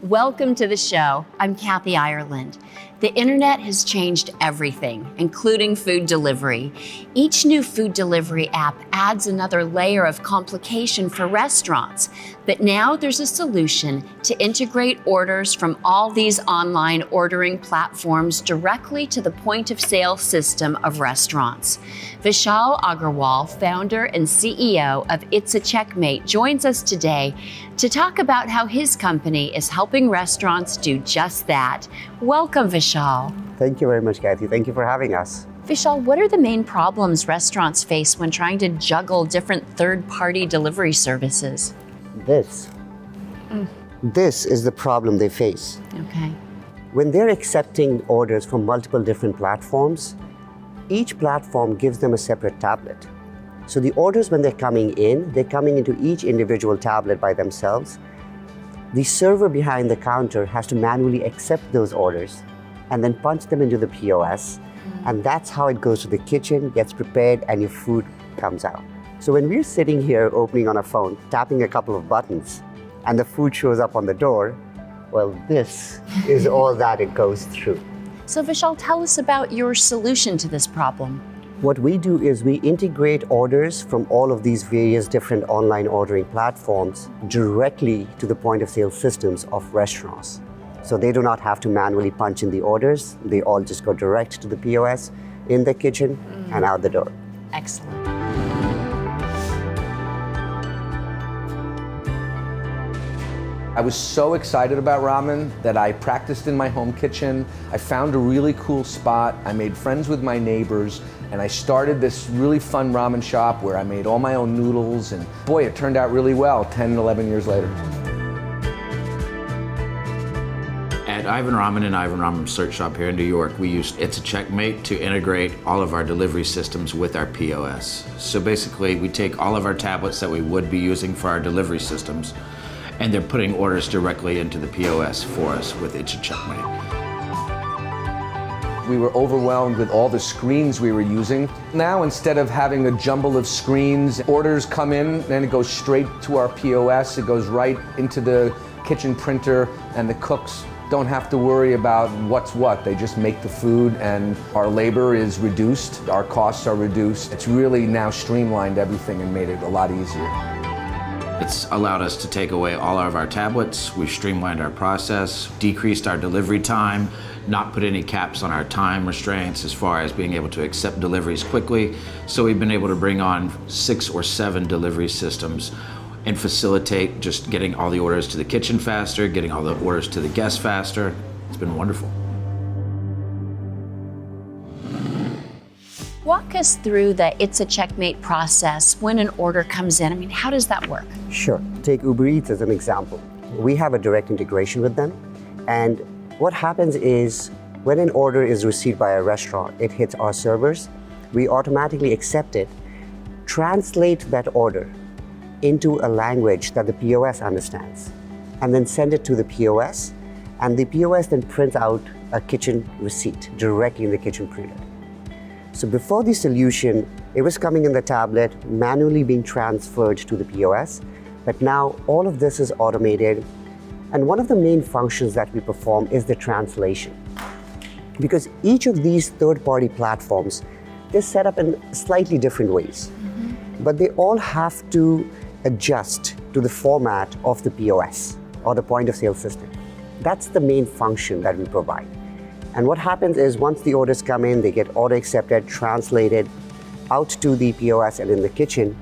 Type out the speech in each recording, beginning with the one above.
Welcome to the show. I'm Kathy Ireland. The internet has changed everything, including food delivery. Each new food delivery app adds another layer of complication for restaurants. But now there's a solution to integrate orders from all these online ordering platforms directly to the point-of-sale system of restaurants. Vishal Agarwal, founder and CEO of ItsaCheckmate, joins us today to talk about how his company is helping restaurants do just that. Welcome, Vishal. Thank you very much, Kathy. Thank you for having us. Vishal, what are the main problems restaurants face when trying to juggle different third-party delivery services? This is the problem they face. Okay. When they're accepting orders from multiple different platforms, each platform gives them a separate tablet. So the orders, when they're coming into each individual tablet by themselves. The server behind the counter has to manually accept those orders and then punch them into the POS. And that's how it goes to the kitchen, gets prepared, and your food comes out. So when we're sitting here opening on a phone, tapping a couple of buttons, and the food shows up on the door, well, this is all that it goes through. So Vishal, tell us about your solution to this problem. What we do is we integrate orders from all of these various different online ordering platforms directly to the point-of-sale systems of restaurants. So they do not have to manually punch in the orders. They all just go direct to the POS in the kitchen and out the door. Excellent. I was so excited about ramen that I practiced in my home kitchen. I found a really cool spot. I made friends with my neighbors, and I started this really fun ramen shop where I made all my own noodles, and boy, it turned out really well 10, 11 years later. At Ivan Ramen and Ivan Ramen Search Shop here in New York, we used ItsaCheckmate to integrate all of our delivery systems with our POS. So basically, we take all of our tablets that we would be using for our delivery systems, and they're putting orders directly into the POS for us with ItsaCheckmate. We were overwhelmed with all the screens we were using. Now, instead of having a jumble of screens, orders come in and it goes straight to our POS. It goes right into the kitchen printer, and the cooks don't have to worry about what's what. They just make the food, and our labor is reduced, our costs are reduced. It's really now streamlined everything and made it a lot easier. It's allowed us to take away all of our tablets. We've streamlined our process, decreased our delivery time, not put any caps on our time restraints as far as being able to accept deliveries quickly. So we've been able to bring on 6 or 7 delivery systems and facilitate just getting all the orders to the kitchen faster, getting all the orders to the guests faster. It's been wonderful. Walk us through the ItsaCheckmate process when an order comes in. I mean, how does that work? Sure. Take Uber Eats as an example. We have a direct integration with them, and what happens is when an order is received by a restaurant, it hits our servers, we automatically accept it, translate that order into a language that the POS understands, and then send it to the POS, and the POS then prints out a kitchen receipt directly in the kitchen printer. So before the solution, it was coming in the tablet, manually being transferred to the POS, but now all of this is automated. And one of the main functions that we perform is the translation. Because each of these third-party platforms, they're set up in slightly different ways, but they all have to adjust to the format of the POS or the point-of-sale system. That's the main function that we provide. And what happens is once the orders come in, they get auto-accepted, translated out to the POS and in the kitchen.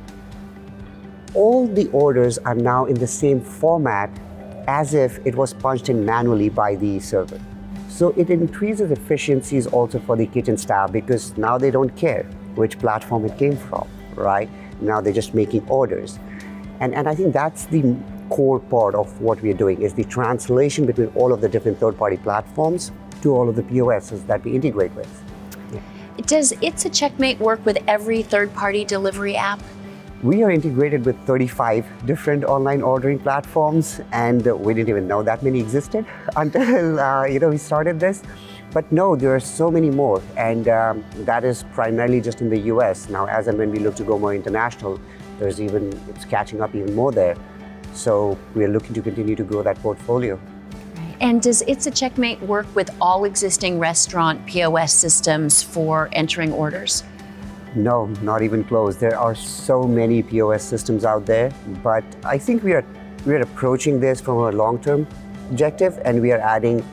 All the orders are now in the same format as if it was punched in manually by the server. So it increases efficiencies also for the kitchen staff because now they don't care which platform it came from, right? Now they're just making orders. And I think that's the core part of what we're doing is the translation between all of the different third-party platforms to all of the POSs that we integrate with. Yeah. Does ItsaCheckmate work with every third-party delivery app? We are integrated with 35 different online ordering platforms, and we didn't even know that many existed until we started this. But no, there are so many more, and that is primarily just in the US. Now, as and when we look to go more international, it's catching up even more there. So we are looking to continue to grow that portfolio. Right. And does ItsaCheckmate work with all existing restaurant POS systems for entering orders? No, not even close. There are so many POS systems out there, but I think we are approaching this from a long-term objective, and we are adding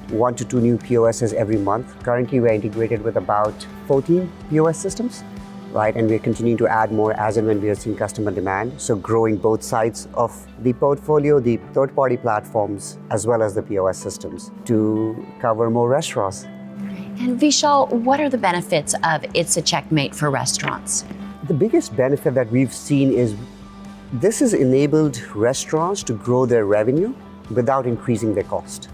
1 to 2 new POSs every month. Currently, we're integrated with about 14 POS systems, right? And we're continuing to add more as and when we are seeing customer demand. So growing both sides of the portfolio, the third-party platforms, as well as the POS systems to cover more restaurants. And Vishal, what are the benefits of ItsaCheckmate for restaurants? The biggest benefit that we've seen is this has enabled restaurants to grow their revenue without increasing their cost.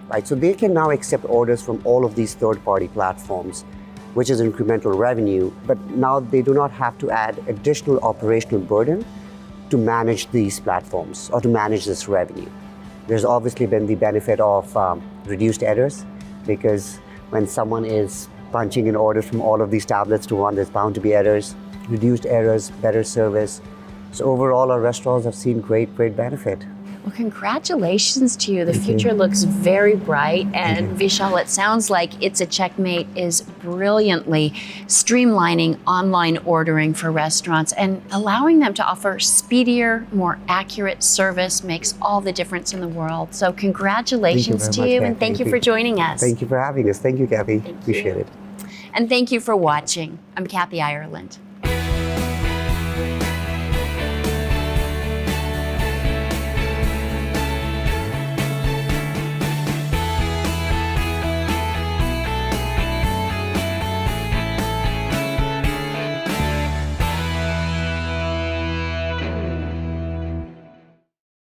Right? So they can now accept orders from all of these third-party platforms, which is incremental revenue, but now they do not have to add additional operational burden to manage these platforms or to manage this revenue. There's obviously been the benefit of reduced errors, because when someone is punching in orders from all of these tablets to one, there's bound to be errors, reduced errors, better service. So overall, our restaurants have seen great benefit. Well, congratulations to you. The future looks very bright. And Vishal, it sounds like ItsaCheckmate is brilliantly streamlining online ordering for restaurants and allowing them to offer speedier, more accurate service makes all the difference in the world. So congratulations to you, and thank you for joining us. Thank you for having us. Thank you, Kathy. Appreciate it. And thank you for watching. I'm Kathy Ireland.